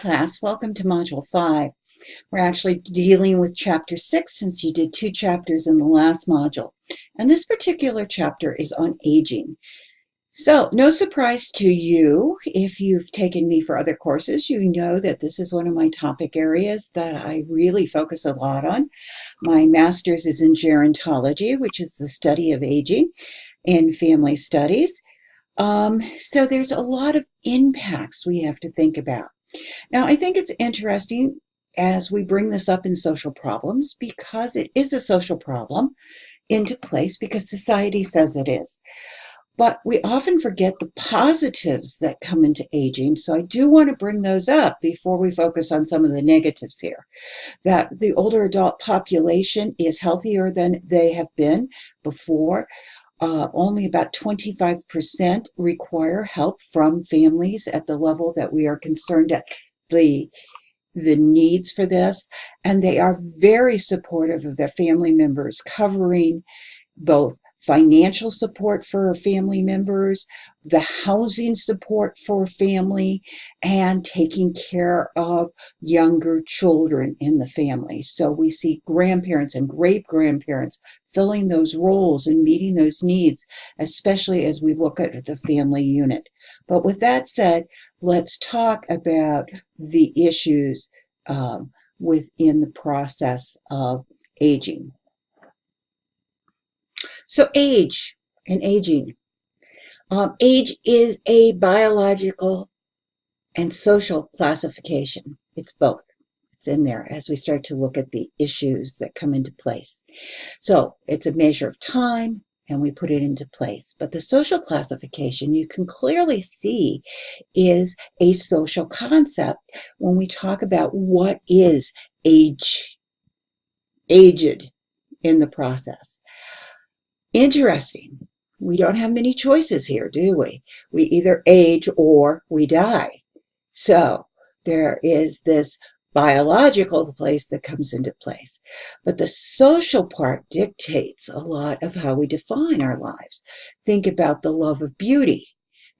class. Welcome to Module 5. We're actually dealing with Chapter 6 since you did 2 chapters in the last module. And this particular chapter is on aging. So, no surprise to you, if you've taken me for other courses, you know that this is one of my topic areas that I really focus a lot on. My master's is in gerontology, which is the study of aging in family studies. So there's a lot of impacts we have to think about. Now, I think it's interesting as we bring this up in social problems because it is a social problem into place because society says it is. But we often forget the positives that come into aging. So I do want to bring those up before we focus on some of the negatives here. That the older adult population is healthier than they have been before. Only about 25% require help from families at the level that we are concerned at the needs for this. And they are very supportive of their family members, covering both financial support for family members, the housing support for family, and taking care of younger children in the family. So we see grandparents and great-grandparents filling those roles and meeting those needs, especially as we look at the family unit. But with that said, let's talk about the issues within the process of aging. So age and aging. Age is a biological and social classification. It's both. It's in there as we start to look at the issues that come into place. So it's a measure of time and we put it into place. But the social classification you can clearly see is a social concept when we talk about what is aged in the process. Interesting. We don't have many choices here, do we? We either age or we die. So there is this biological place that comes into place. But the social part dictates a lot of how we define our lives. Think about the love of beauty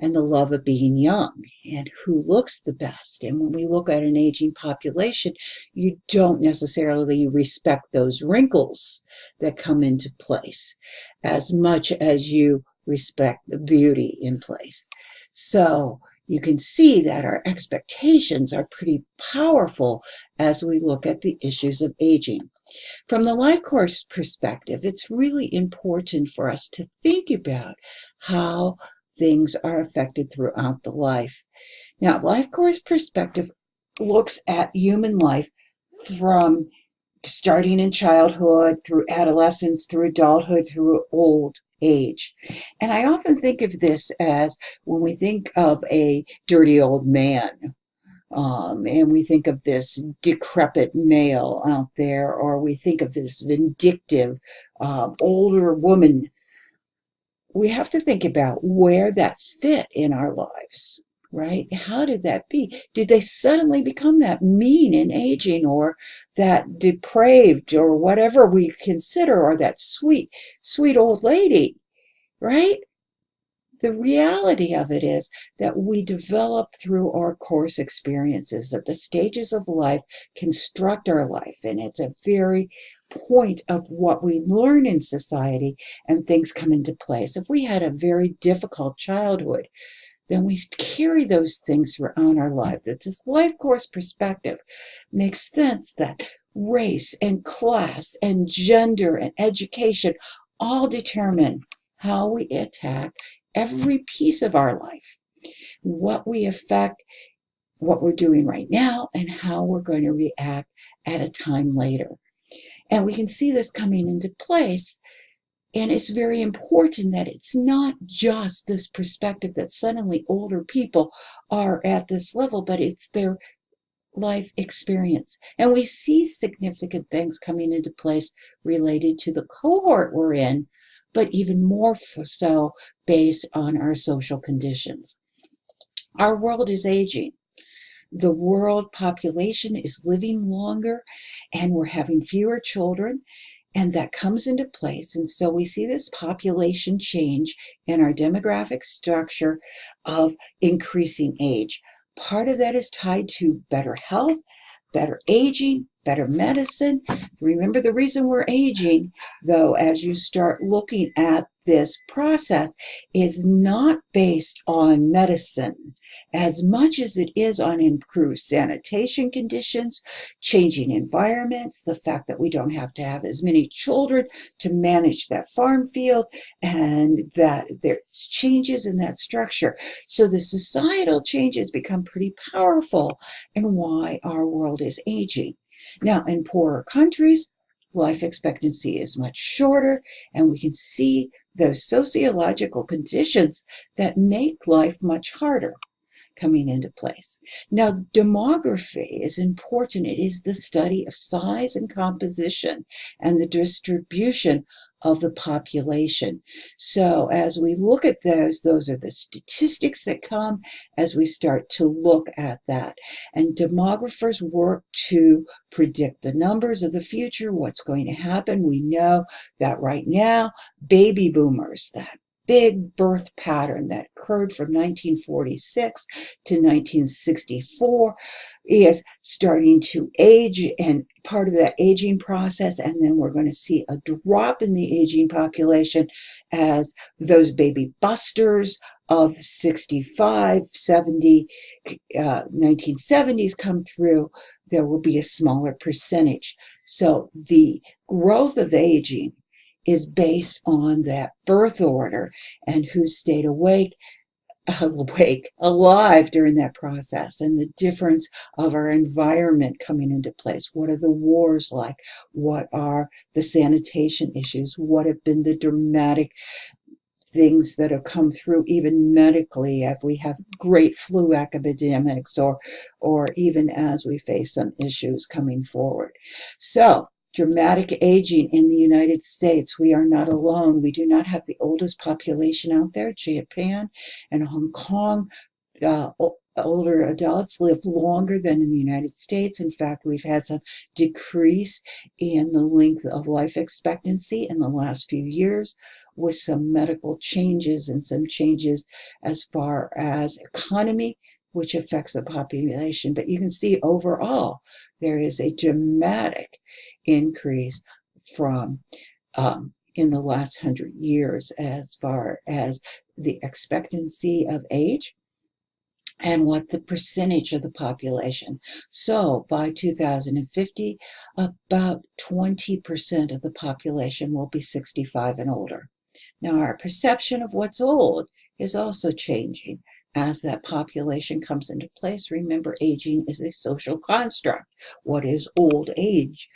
and the love of being young and who looks the best. And when we look at an aging population, you don't necessarily respect those wrinkles that come into place as much as you respect the beauty in place. So you can see that our expectations are pretty powerful as we look at the issues of aging. From the life course perspective, it's really important for us to think about how things are affected throughout the life. Now, life course perspective looks at human life from starting in childhood, through adolescence, through adulthood, through old age. And I often think of this as when we think of a dirty old man, and we think of this decrepit male out there, or we think of this vindictive older woman. We have to think about where that fit in our lives, right? How did that be? Did they suddenly become that mean in aging or that depraved or whatever we consider, or that sweet, sweet old lady, right? The reality of it is that we develop through our course experiences, that the stages of life construct our life, and it's a very point of what we learn in society, and things come into place. If we had a very difficult childhood, then we carry those things throughout our life. That this life course perspective makes sense that race and class and gender and education all determine how we attack every piece of our life, what we affect, what we're doing right now, and how we're going to react at a time later. And we can see this coming into place. And it's very important that it's not just this perspective that suddenly older people are at this level, but it's their life experience. And we see significant things coming into place related to the cohort we're in, but even more so based on our social conditions. Our world is aging. The world population is living longer, and we're having fewer children, and that comes into place. And so we see this population change in our demographic structure of increasing age. part of that is tied to better health, better aging, better medicine. Remember, the reason we're aging, though, as you start looking at this process, is not based on medicine as much as it is on improved sanitation conditions, changing environments, the fact that we don't have to have as many children to manage that farm field, and that there's changes in that structure. So the societal changes become pretty powerful in why our world is aging. Now, in poorer countries, life expectancy is much shorter, and we can see those sociological conditions that make life much harder coming into place. Now, demography is important. It is the study of size and composition and the distribution of the population. So as we look at those are the statistics that come as we start to look at that. And demographers work to predict the numbers of the future, what's going to happen. We know that right now, baby boomers, that big birth pattern that occurred from 1946 to 1964 is starting to age, and part of that aging process, and then we're going to see a drop in the aging population as those baby busters of 65, 70, 1970s come through. There will be a smaller percentage. So the growth of aging is based on that birth order and who stayed alive during that process, and the difference of our environment coming into place. What are the wars like? What are the sanitation issues? What have been the dramatic things that have come through even medically if we have great flu epidemics, or even as we face some issues coming forward. So dramatic aging in the United States. We are not alone. We do not have the oldest population out there. Japan and Hong Kong, older adults live longer than in the United States. In fact, we've had some decrease in the length of life expectancy in the last few years, with some medical changes and some changes as far as economy, which affects the population. But you can see overall, there is a dramatic increase from in the last 100 years as far as the expectancy of age and what the percentage of the population. So by 2050, about 20% of the population will be 65 and older. Now, our perception of what's old is also changing as that population comes into place. Remember, aging is a social construct. What is old age?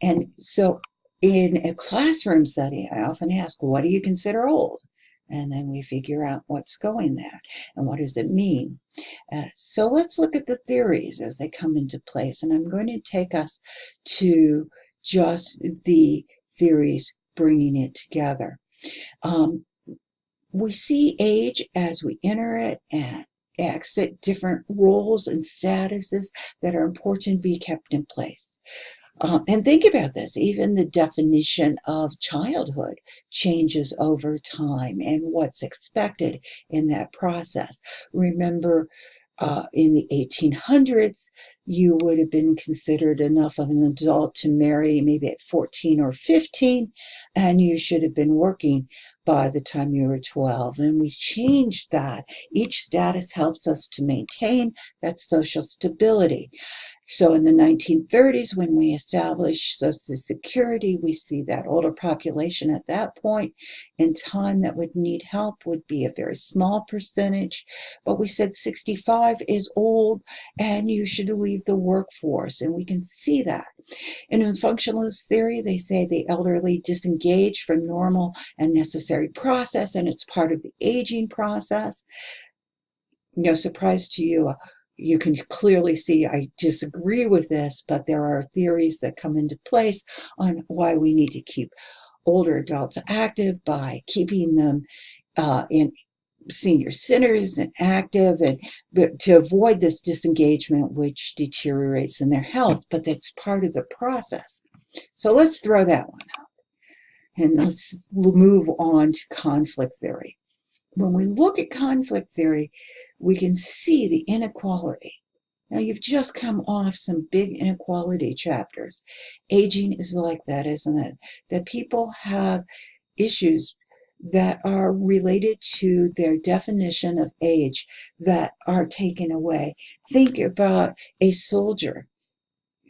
And so in a classroom setting, I often ask, what do you consider old? And then we figure out what's going there and what does it mean. So let's look at the theories as they come into place. And I'm going to take us to just the theories bringing it together. We see age as we enter it and exit, different roles and statuses that are important to be kept in place. And think about this, even the definition of childhood changes over time and what's expected in that process. Remember, in the 1800s, you would have been considered enough of an adult to marry maybe at 14 or 15, and you should have been working by the time you were 12. And we changed that. Each status helps us to maintain that social stability. So in the 1930s, when we established Social Security, we see that older population at that point in time that would need help would be a very small percentage. But we said 65 is old and you should leave the workforce, and we can see that. And in functionalist theory, they say the elderly disengage from normal and necessary process, and it's part of the aging process. No surprise to you. You can clearly see I disagree with this, but there are theories that come into place on why we need to keep older adults active by keeping them in senior centers and active, and to avoid this disengagement which deteriorates in their health, but that's part of the process. So let's throw that one out and let's move on to conflict theory. when we look at conflict theory, we can see the inequality. Now, you've just come off some big inequality chapters. Aging is like that, isn't it? That people have issues that are related to their definition of age that are taken away. Think about a soldier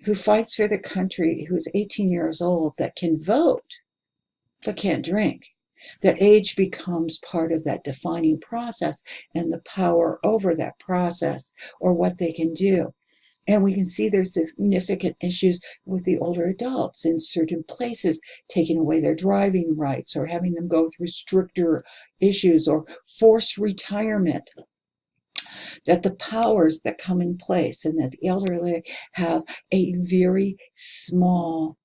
who fights for the country, who's 18 years old, that can vote but can't drink. That age becomes part of that defining process and the power over that process or what they can do. And we can see there's significant issues with the older adults in certain places, taking away their driving rights or having them go through stricter issues or forced retirement. That the powers that come in place and that the elderly have a very small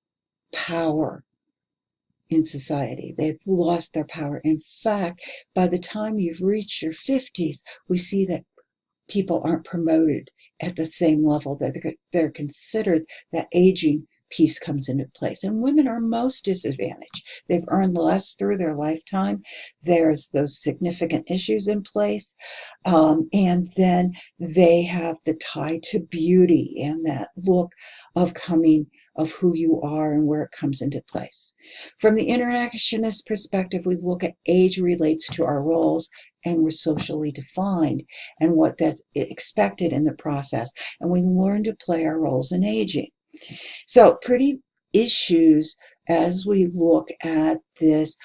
power in society. They've lost their power. In fact, by the time you've reached your 50s, we see that people aren't promoted at the same level, that they're considered. That aging piece comes into place. And women are most disadvantaged. They've earned less through their lifetime. There's those significant issues in place. And then they have the tie to beauty and that look of coming of who you are and where it comes into place. From the interactionist perspective, we look at age relates to our roles and we're socially defined and what that's expected in the process. And we learn to play our roles in aging. So pretty issues as we look at this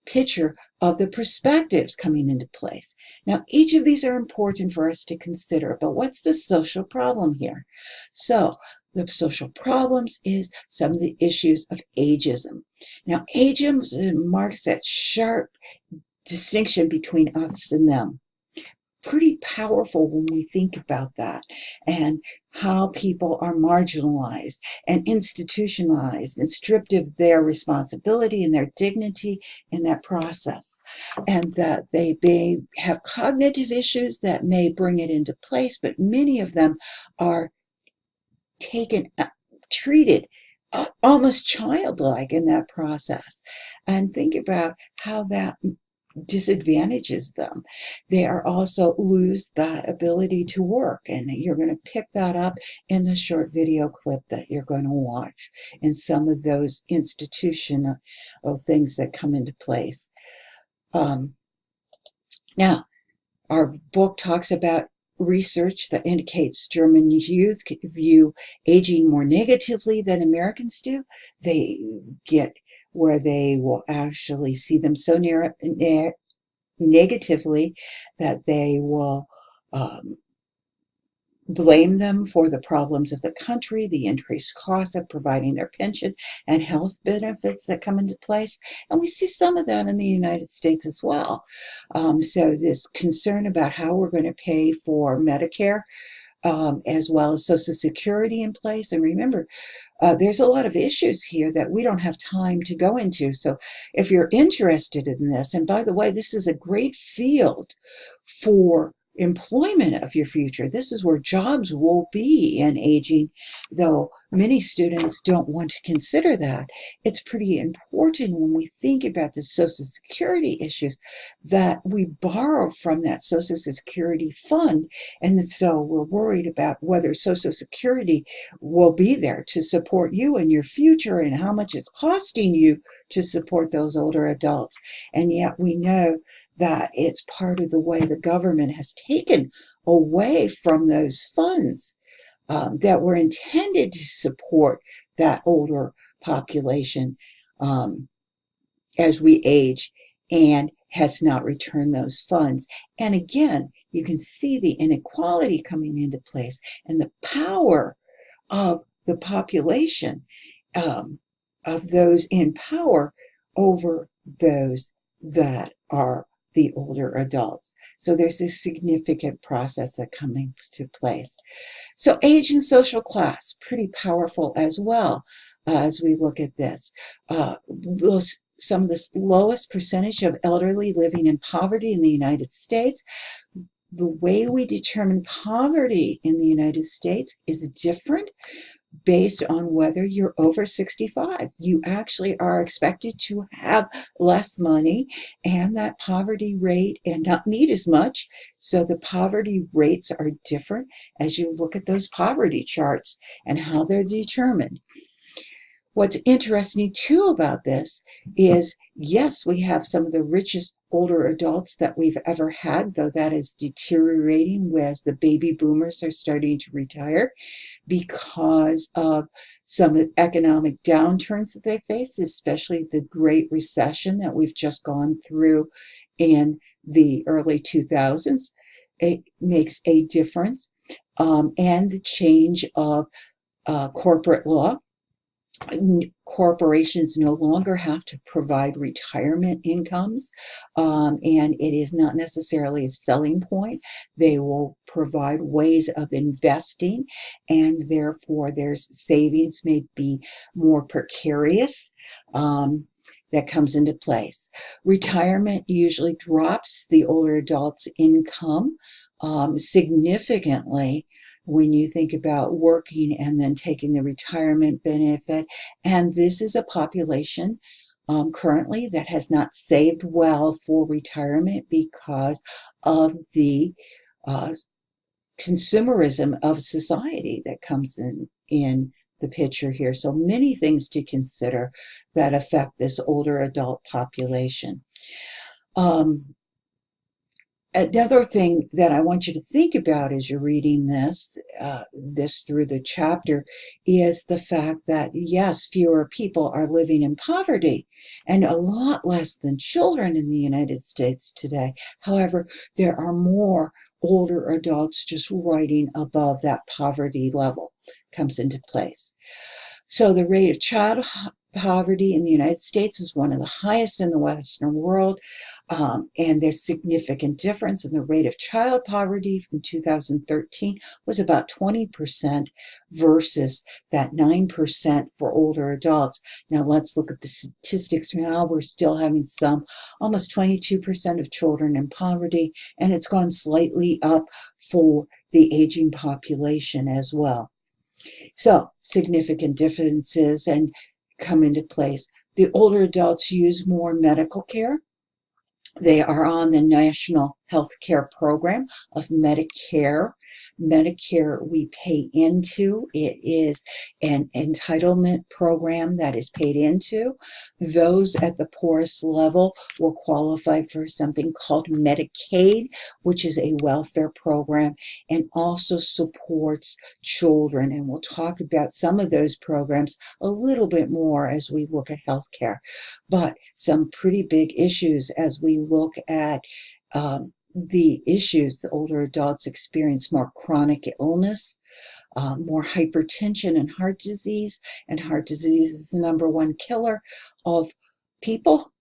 picture of the perspectives coming into place. Now, each of these are important for us to consider, but what's the social problem here? So the social problems is some of the issues of ageism. Now, ageism marks that sharp distinction between us and them. Pretty powerful when we think about that and how people are marginalized and institutionalized and stripped of their responsibility and their dignity in that process, and that they may have cognitive issues that may bring it into place, but many of them are treated almost childlike in that process. And think about how that disadvantages them. They are also lose that ability to work, and you're going to pick that up in the short video clip that you're going to watch and some of those institutional things that come into place. Now, our book talks about research that indicates German youth view aging more negatively than Americans do. They get where they will actually see them so negatively that they will blame them for the problems of the country, the increased cost of providing their pension and health benefits that come into place. And we see some of that in the United States as well. So this concern about how we're going to pay for Medicare, as well as Social Security in place. And remember, there's a lot of issues here that we don't have time to go into. So if you're interested in this, and by the way, this is a great field for employment of your future. This is where jobs will be in aging, though many students don't want to consider that. It's pretty important when we think about the Social Security issues that we borrow from that Social Security fund, and so we're worried about whether Social Security will be there to support you in your future and how much it's costing you to support those older adults. And yet we know that it's part of the way the government has taken away from those funds that were intended to support that older population as we age, and has not returned those funds. And again, you can see the inequality coming into place and the power of the population, of those in power over those that are the older adults. So there's this significant process that coming to place. So age and social class, pretty powerful as well as we look at this. Some of the lowest percentage of elderly living in poverty in the United States. The way we determine poverty in the United States is different, based on whether you're over 65. You actually are expected to have less money and that poverty rate and not need as much. So the poverty rates are different as you look at those poverty charts and how they're determined. What's interesting too about this is, yes, we have some of the richest older adults that we've ever had, though that is deteriorating as the baby boomers are starting to retire because of some economic downturns that they face, especially the Great Recession that we've just gone through in the early 2000s. It makes a difference. And the change of corporate law. Corporations no longer have to provide retirement incomes, and it is not necessarily a selling point. They will provide ways of investing, and therefore their savings may be more precarious. That comes into place. Retirement usually drops the older adult's income significantly when you think about working and then taking the retirement benefit. And this is a population currently that has not saved well for retirement because of the consumerism of society that comes in the picture here. So many things to consider that affect this older adult population. Another thing that I want you to think about as you're reading this through the chapter is the fact that, yes, fewer people are living in poverty and a lot less than children in the United States today. However, there are more older adults just riding above that poverty level comes into place. So the rate of child poverty in the United States is one of the highest in the Western world. And there's significant difference in the rate of child poverty from 2013 was about 20% versus that 9% for older adults. Now let's look at the statistics now. We're still having almost 22% of children in poverty, and it's gone slightly up for the aging population as well. So significant differences and come into place. The older adults use more medical care. They are on the National Health Care Program of Medicare. Medicare we pay into. It is an entitlement program that is paid into. Those at the poorest level will qualify for something called Medicaid, which is a welfare program and also supports children. And we'll talk about some of those programs a little bit more as we look at healthcare. But some pretty big issues as we look at the issues. The older adults experience more chronic illness, more hypertension and heart disease. And heart disease is the number one killer of people.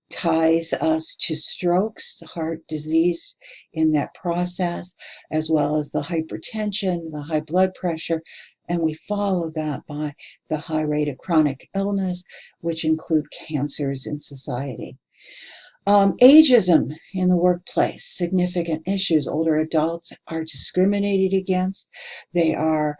Ties us to strokes, heart disease in that process, as well as the hypertension, the high blood pressure. And we follow that by the high rate of chronic illness, which include cancers in society. Ageism in the workplace, significant issues. Older adults are discriminated against. They are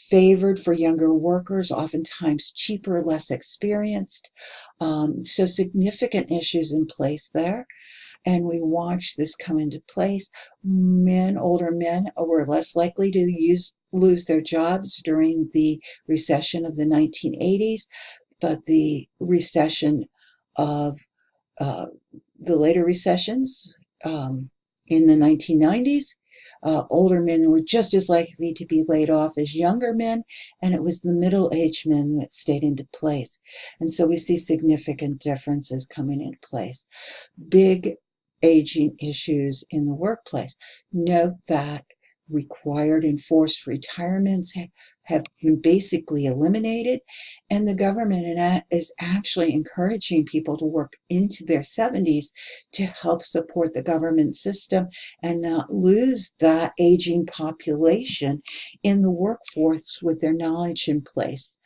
favored for younger workers, oftentimes cheaper, less experienced. So significant issues in place there. And we watch this come into place. Older men were less likely to lose their jobs during the recession of the 1980s, but the recession of the later recessions in the 1990s, older men were just as likely to be laid off as younger men, and it was the middle-aged men that stayed into place. And so we see significant differences coming into place. Big aging issues in the workplace. Note that required and forced retirements have been basically eliminated, and the government is actually encouraging people to work into their 70s to help support the government system and not lose that aging population in the workforce with their knowledge in place.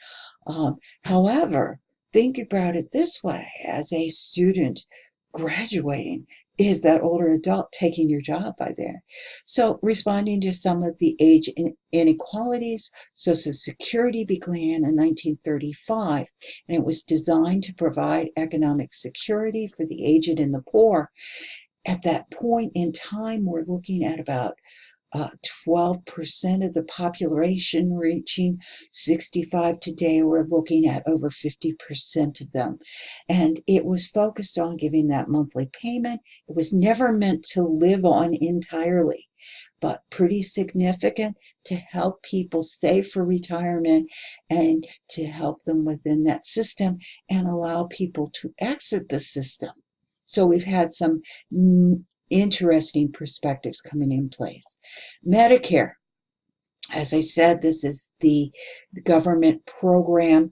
However, think about it this way: as a student graduating, is that older adult taking your job by there? So responding to some of the age inequalities, Social Security began in 1935, and it was designed to provide economic security for the aged and the poor. At that point in time, we're looking at about 12% of the population reaching 65. Today, we're looking at over 50% of them. And it was focused on giving that monthly payment. It was never meant to live on entirely, but pretty significant to help people save for retirement and to help them within that system and allow people to exit the system. So we've had some interesting perspectives coming in place. Medicare, as I said, this is the government program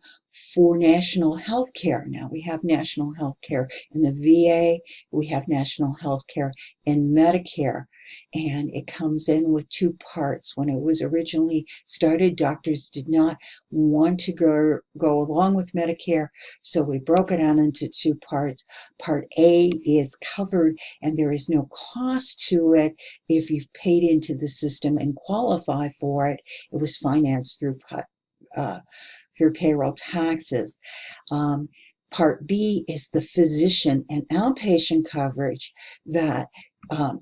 for national health care. Now we have national health care in the VA, we have national health care in Medicare, and it comes in with two parts. When it was originally started, doctors did not want to go along with Medicare, so we broke it down into two parts. Part A is covered, and there is no cost to it if you've paid into the system and qualify for it. It was financed through payroll taxes. Part B is the physician and outpatient coverage that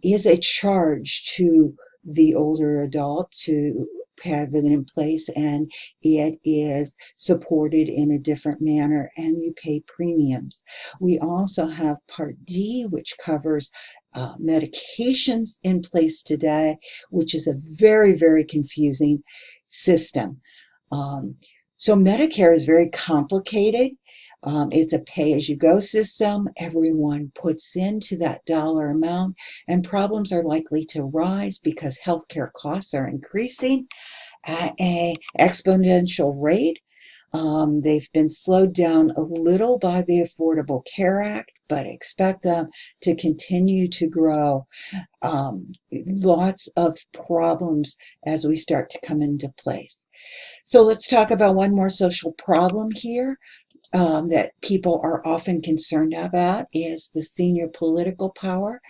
is a charge to the older adult to have it in place, and it is supported in a different manner, and you pay premiums. We also have Part D, which covers medications in place today, which is a very, very confusing system. So Medicare is very complicated. It's a pay-as-you-go system. Everyone puts into that dollar amount, and problems are likely to rise because healthcare costs are increasing at an exponential rate. They've been slowed down a little by the Affordable Care Act, but expect them to continue to grow. Lots of problems as we start to come into place. So let's talk about one more social problem here that people are often concerned about is the senior political power.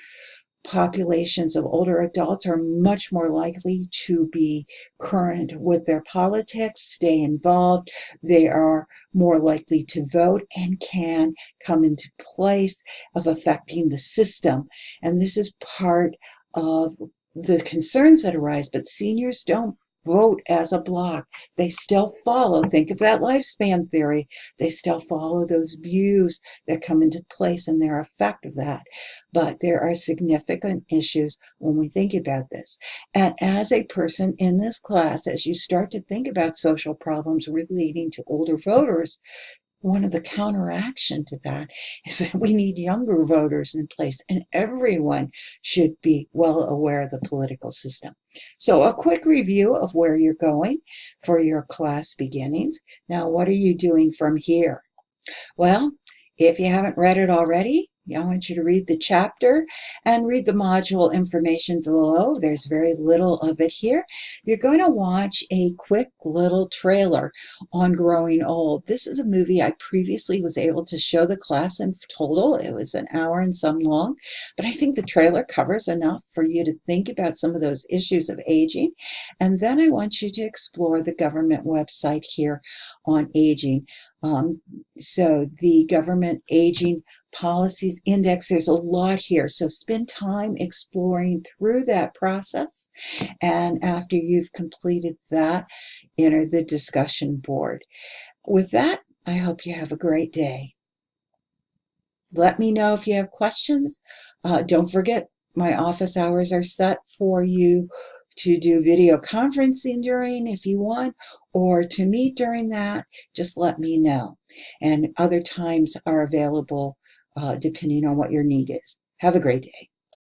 Populations of older adults are much more likely to be current with their politics, stay involved. They are more likely to vote and can come into place of affecting the system. And this is part of the concerns that arise, but seniors don't vote as a block. They still follow, think of that lifespan theory, they still follow those views that come into place and their effect of that. But there are significant issues when we think about this. And as a person in this class, as you start to think about social problems relating to older voters, one of the counteraction to that is that we need younger voters in place, and everyone should be well aware of the political system. So a quick review of where you're going for your class beginnings. Now, what are you doing from here? Well, if you haven't read it already, I want you to read the chapter and read the module information below. There's very little of it here. You're going to watch a quick little trailer on Growing Old. This is a movie I previously was able to show the class in total. It was an hour and some long, but I think the trailer covers enough for you to think about some of those issues of aging. And then I want you to explore the government website here on aging. So the government aging policies index, there's a lot here. So spend time exploring through that process. And after you've completed that, enter the discussion board. With that, I hope you have a great day. Let me know if you have questions. Don't forget, my office hours are set for you to do video conferencing during if you want, or to meet during that. Just let me know. And other times are available depending on what your need is. Have a great day.